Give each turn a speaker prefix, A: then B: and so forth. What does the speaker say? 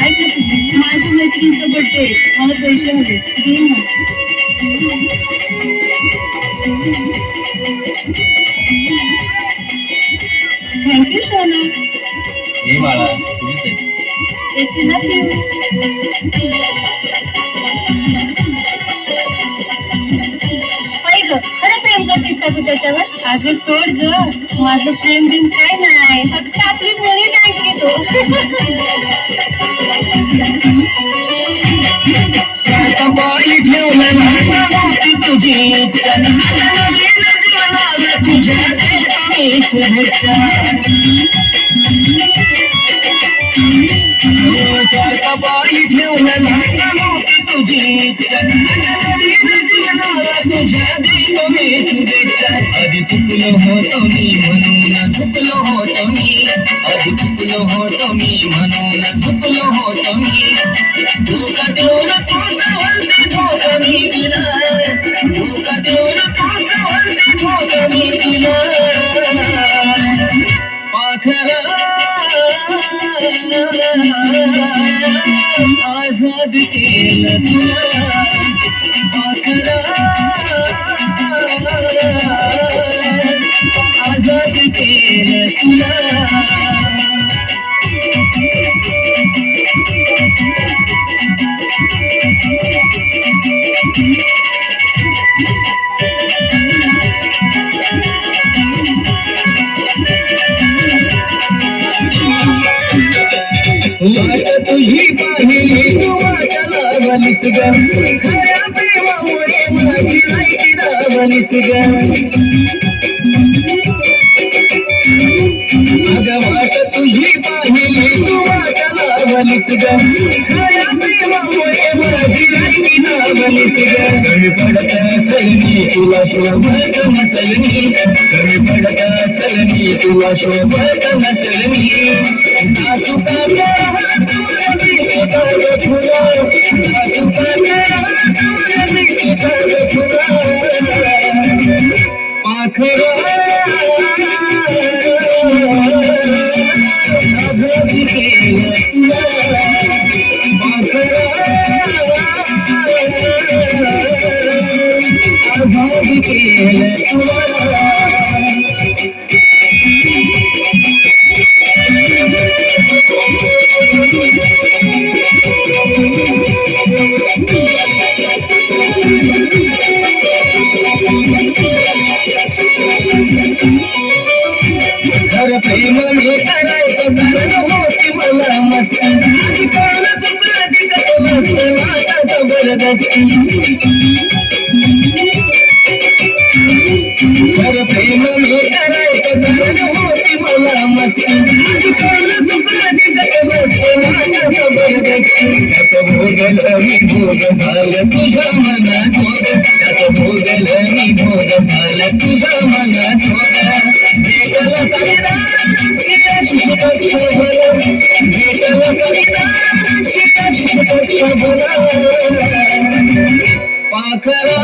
A: ऐक ना तुम्ही, माझ्या मैत्रिणीचा बर्थडे, मला पैसे हवे, दे ना. थँक्यू सोना.
B: हे बाळा तुझीच आहे.
A: येते ना पिऊ. होय ग, खरं प्रेम करतेस का तू त्याच्यावर? अगं सोड ग, माझं प्रेम बिम काय नाही, फक्त आपली मुली नाही घेतो.
B: बाई ठेवलं नाही तुझी इच्छा तुझ्या शुभेच्छा सारखा बाई ठेवलं नाही तुझी इच्छा तुझ्या मी शुभेच्छा. आधी चुकलो होतो मी म्हणून चुकलो होतो मी, आधी चुकलो होतो मी म्हणून चुकलो होतो मी. धोका देऊन तुझं वरती धोका मी दिला, धोका देऊन तुझं वरती धोका मी दिला. पाखरा आजाद केलं तुला, पाखरा आजाद केलं तुला. वाट तुझी पाहिली तू वाट लावलीस ग, खऱ्या प्रेमामुळे माझी लायकी दावलीस ग. अगं वाट तुझी पाहिली तू वाट लावलीस ग, खऱ्या प्रेमामुळे माझी लायकी दावलीस ग. कमी पडत असेल मी तुला शोभत नसेल मी, कमी पडत असेल मी तुला शोभत नसेल मी. सासू का पाखरा आजाद केलं तुला, पाखरा आजाद केलं तुला. खरं प्रेम मी करायचं कारण होती मला मस्ती, कारण चुकलं तिकट मस्त माझा जबरदस्ती. खरं प्रेम मी करायचं कारण होती मला मस्ती, कारण चुकलं तिकट मस्त माझा जबरदस्ती. त्याचं भोगलं मी भोग झालं तुझ्या मनासोबत, त्याचं भोगलं मी भोग झालं तुझ्या मनासोबत. भेटला संविधान किया शिशुपक्ष भला, भेटला संविधान किया शिशुपक्ष भला. पाखरा